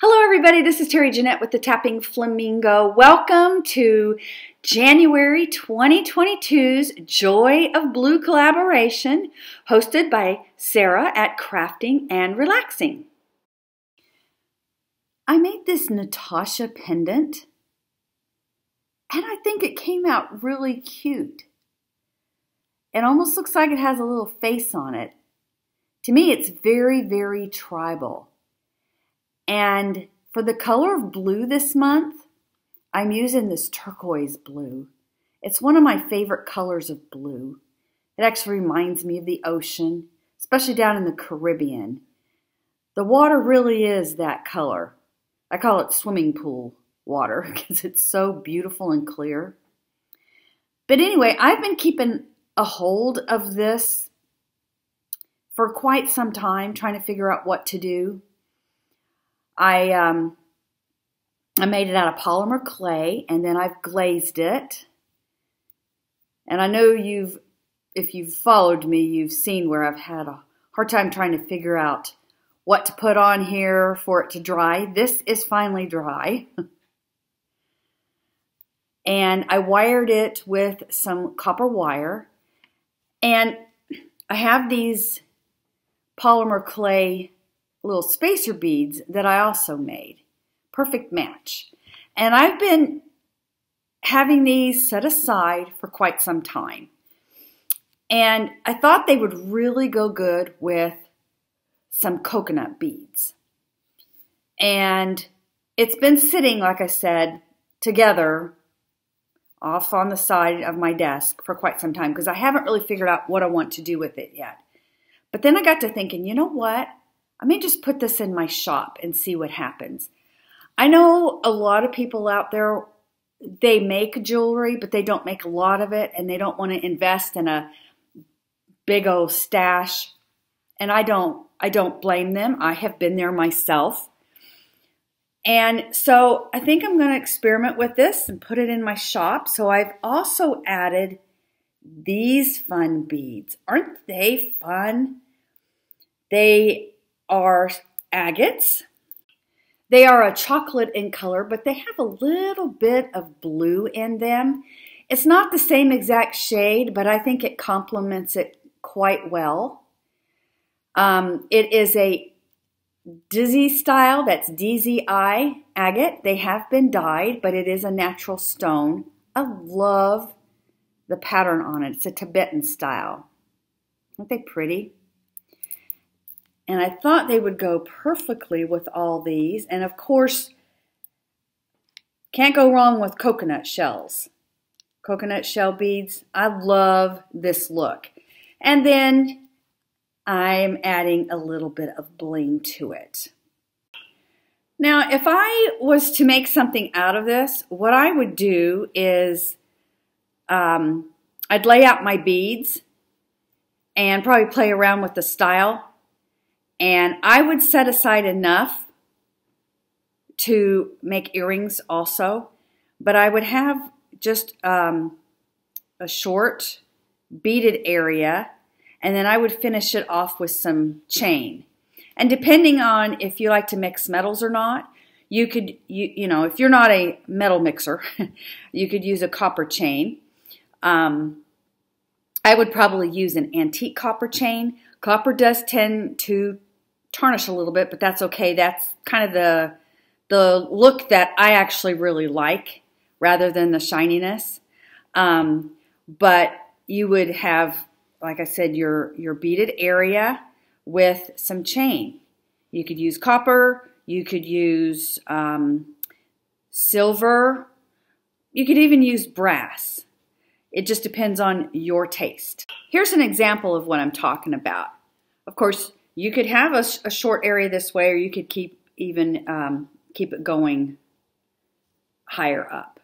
Hello everybody, this is Terry Jeanette with the Tapping Flamingo. Welcome to January 2022's Joy of Blue collaboration, hosted by Sarah at Crafting and Relaxing. I made this Natasha pendant, and I think it came out really cute. It almost looks like it has a little face on it. To me, it's very, very tribal. And for the color of blue this month, I'm using this turquoise blue. It's one of my favorite colors of blue. It actually reminds me of the ocean, especially down in the Caribbean. The water really is that color. I call it swimming pool water because it's so beautiful and clear. But anyway, I've been keeping a hold of this for quite some time, trying to figure out what to do. I made it out of polymer clay, and then I've glazed it. And I know if you've followed me, you've seen where I've had a hard time trying to figure out what to put on here for it to dry. This is finally dry. And I wired it with some copper wire. And I have these polymer clay little spacer beads that I also made. Perfect match. And I've been having these set aside for quite some time. And I thought they would really go good with some coconut beads. And it's been sitting, like I said, together off on the side of my desk for quite some time because I haven't really figured out what I want to do with it yet. But then I got to thinking, you know what? I may just put this in my shop and see what happens. I know a lot of people out there, they make jewelry, but they don't make a lot of it, and they don't want to invest in a big old stash. And I don't blame them. I have been there myself. And so I think I'm going to experiment with this and put it in my shop. So I've also added these fun beads. Aren't they fun? They are agates. They are a chocolate in color, but they have a little bit of blue in them. It's not the same exact shade, but I think it complements it quite well. It is a Dizzy style, that's DZI agate. They have been dyed, but it is a natural stone. I love the pattern on it. It's a Tibetan style. Aren't they pretty? And I thought they would go perfectly with all these. And of course, can't go wrong with coconut shells. Coconut shell beads. I love this look. And then I'm adding a little bit of bling to it. Now, if I was to make something out of this, what I would do is I'd lay out my beads and probably play around with the style. And I would set aside enough to make earrings also, but I would have just a short beaded area, and then I would finish it off with some chain. And depending on if you like to mix metals or not, you could, you know, if you're not a metal mixer, you could use a copper chain. I would probably use an antique copper chain. Copper does tend to tarnish a little bit, but that's okay. That's kind of the look that I actually really like rather than the shininess. But you would have, like I said, your beaded area with some chain. You could use copper, you could use silver, you could even use brass. It just depends on your taste. Here's an example of what I'm talking about. Of course, you could have a short area this way, or you could keep it going higher up.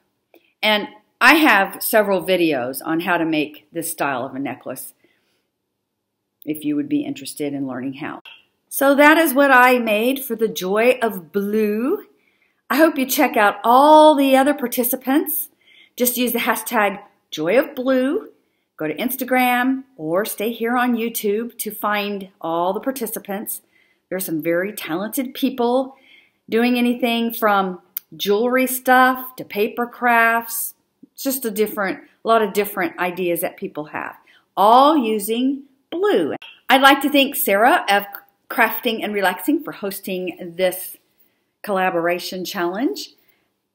And I have several videos on how to make this style of a necklace, if you would be interested in learning how. So that is what I made for the Joy of Blue. I hope you check out all the other participants. Just use the hashtag Joy of Blue. Go to Instagram or stay here on YouTube to find all the participants. There's some very talented people doing anything from jewelry stuff to paper crafts. It's just a lot of different ideas that people have, all using blue. I'd like to thank Sarah of Crafting and Relaxing for hosting this collaboration challenge.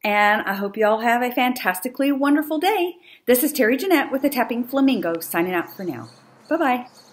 And I hope you all have a fantastically wonderful day. This is Terry Jeanette with the Tapping Flamingo signing out for now. Bye-bye.